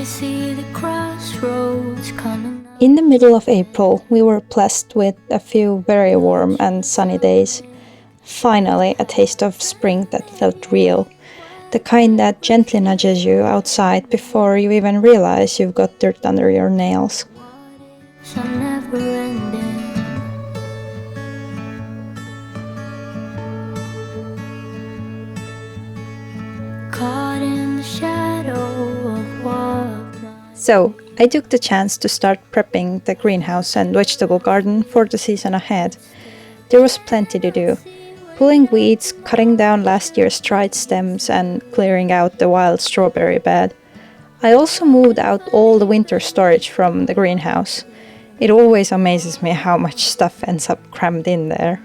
see the crossroads coming. In the middle of April, we were blessed with a few very warm and sunny days. Finally, a taste of spring that felt real. The kind that gently nudges you outside before you even realize you've got dirt under your nails. So never ending. Caught in the shadow of what. So, I took the chance to start prepping the greenhouse and vegetable garden for the season ahead. There was plenty to do. Pulling weeds, cutting down last year's dried stems, and clearing out the wild strawberry bed. I also moved out all the winter storage from the greenhouse. It always amazes me how much stuff ends up crammed in there.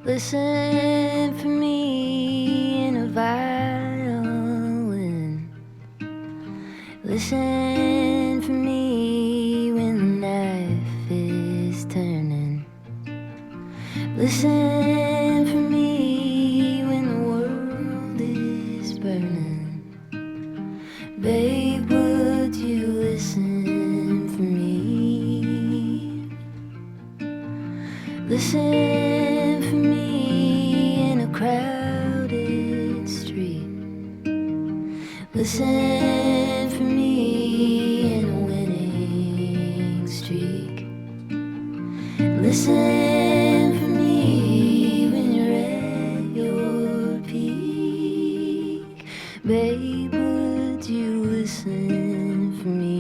Listen for me in a violin. Listen for me when the knife is turning. Listen for me when the world is burning. Babe, would you listen for me? Listen for me in a crowded street. Listen for me in a winning streak. Listen for me when you're at your peak. Babe, would you listen for me?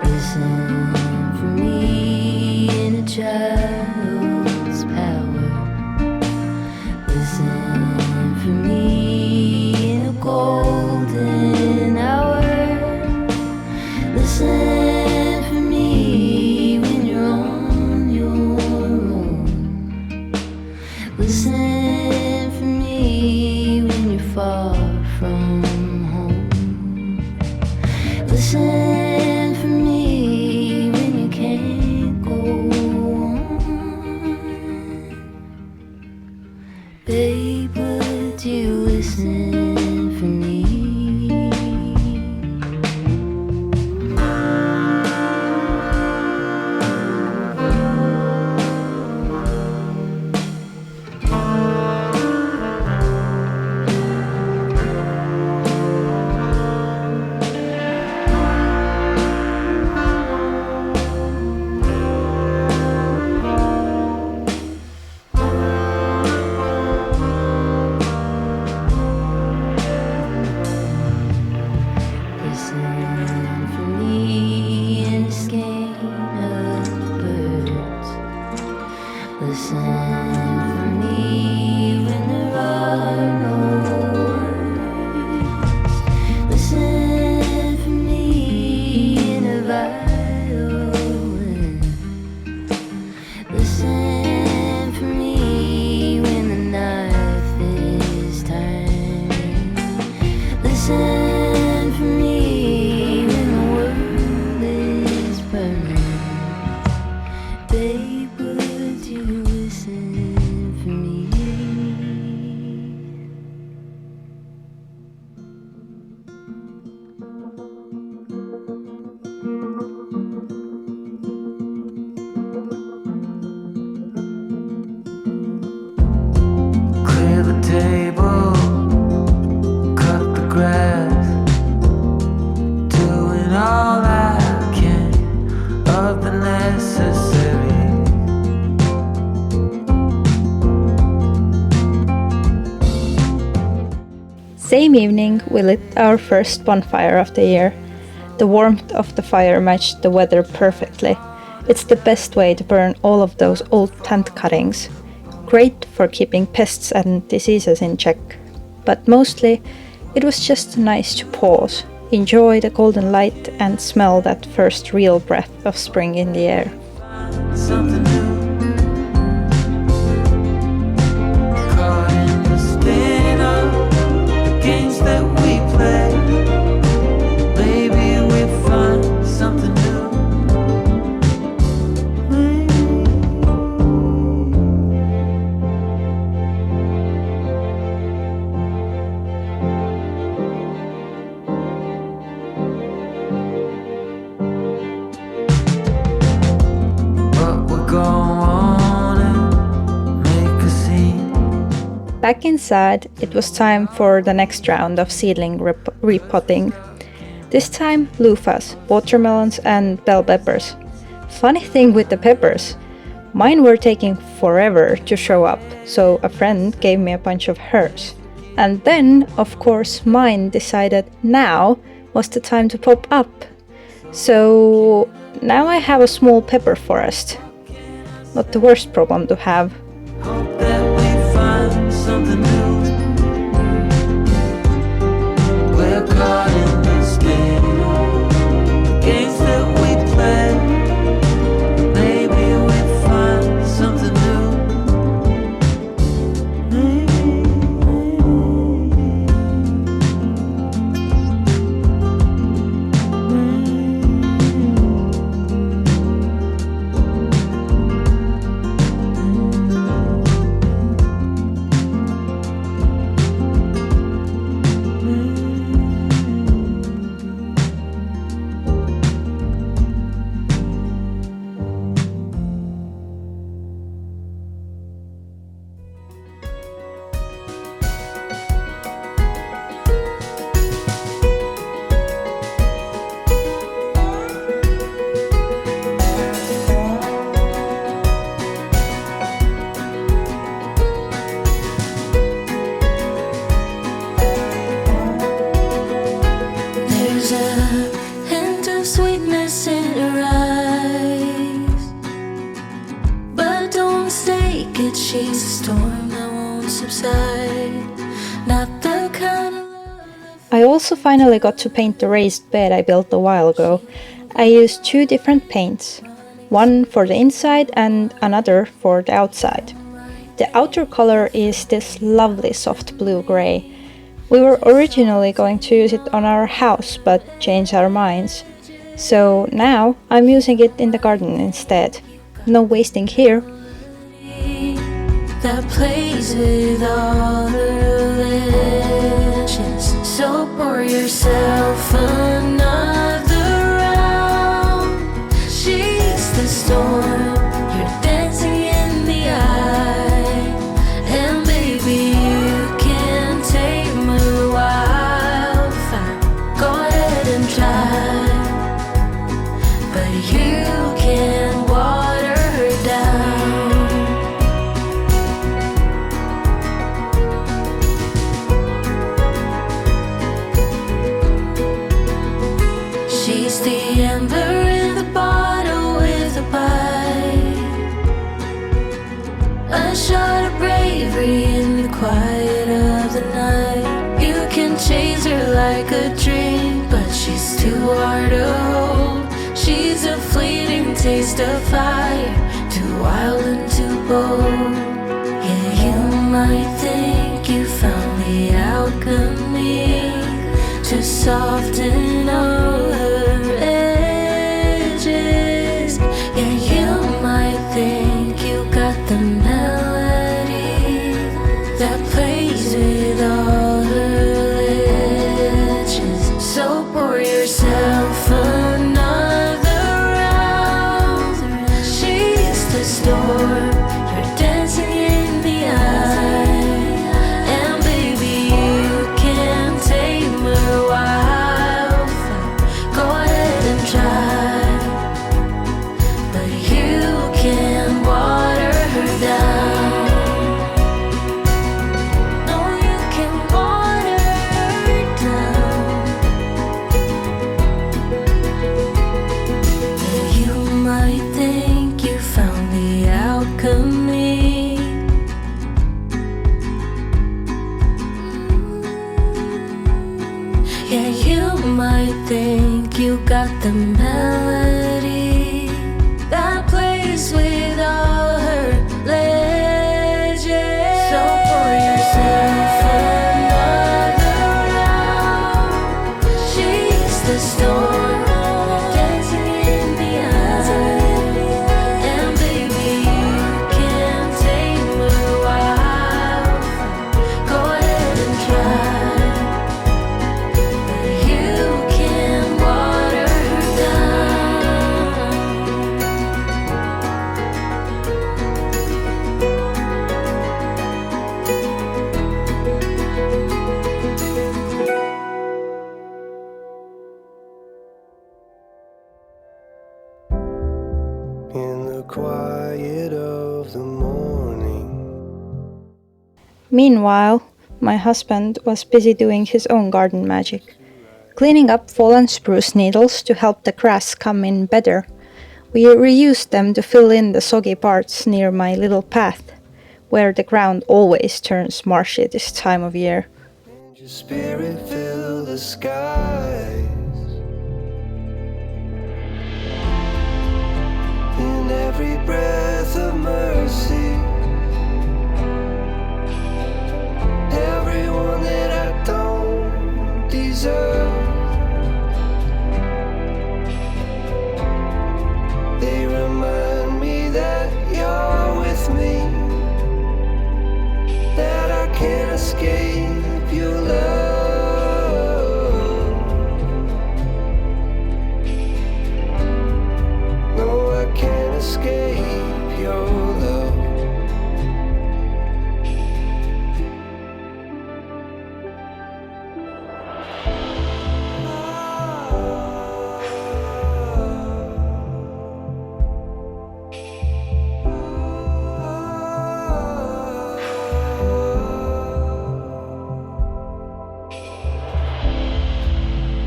Listen for me in a child's power. Listen for me in a golden hour. Listen for me when you're on your own. Listen for me when you're far from home. Listen for me when you can't go on. Babe, would you listen for me? Same evening, we lit our first bonfire of the year. The warmth of the fire matched the weather perfectly. It's the best way to burn all of those old tent cuttings. Great for keeping pests and diseases in check. But mostly, it was just nice to pause, enjoy the golden light, and smell that first real breath of spring in the air. Something new. Caught in the spin of the games that we play. Maybe we find something new. But we'll go on and make a scene. Back inside, it was time for the next round of seedling repotting. This time, luffas, watermelons, and bell peppers. Funny thing with the peppers, mine were taking forever to show up, so a friend gave me a bunch of hers. And then, of course, mine decided now was the time to pop up. So now I have a small pepper forest. Not the worst problem to have. Hope that we find something new. We're caught in the spin. The games that we play. Maybe we find something new. There's a hint of sweetness in her eyes, but don't mistake it, she's a storm that won't subside. Not the kind of love. I also finally got to paint the raised bed I built a while ago. I used 2 different paints, one for the inside and another for the outside. The outer color is this lovely soft blue-gray. We were originally going to use it on our house, but changed our minds. So now I'm using it in the garden instead. No wasting here. That plays with all her legends. So pour yourself another round. She's the storm, you're dancing in the eye. And baby, you can tame a wildfire. Go ahead and try, but you can water her down. She's the ember in the bottle with a bite, a shot of bravery in the quiet of the night. You can chase her like a dream, but she's too hard to hold. She's a fleeting taste of fire, too wild and too bold. Yeah, you might think you found the alchemy to soften all her edges. Yeah, you might think you got the melody that plays with all her legends. So pour yourself another round. She's the storm, you're dancing in the eye. And baby, you can tame her wildfire. Yeah, you might think you got the melody that plays with all her legends. So pour yourself another round. Chase the storm, dancing in the eye. And baby, you can tame her wild. Go ahead and try. You can water her down. In the quiet of the morning. Meanwhile, my husband was busy doing his own garden magic, cleaning up fallen spruce needles to help the grass come in better. We reused them to fill in the soggy parts near my little path, where the ground always turns marshy this time of year. And your spirit fill the skies. In every breath of mercy. Everyone that I don't deserve. They remind me that you're with me, that I can't escape your love. No, I can't escape your love.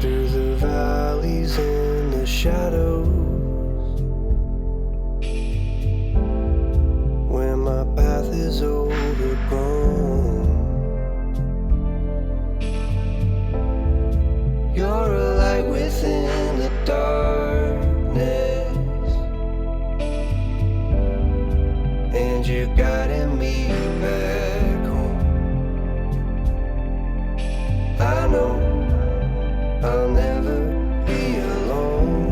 Through the valleys and the shadows, where my path is overgrown, you're a light within the darkness, and you're guiding me back home. I know I'll never be alone.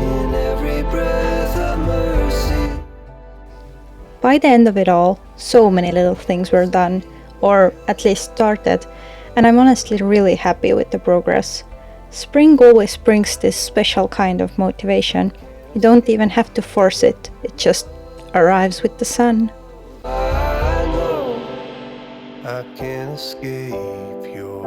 In every breath of mercy. By the end of it all, so many little things were done, or at least started, and I'm honestly really happy with the progress. Spring always brings this special kind of motivation. You don't even have to force it, it just arrives with the sun. I know I can't escape your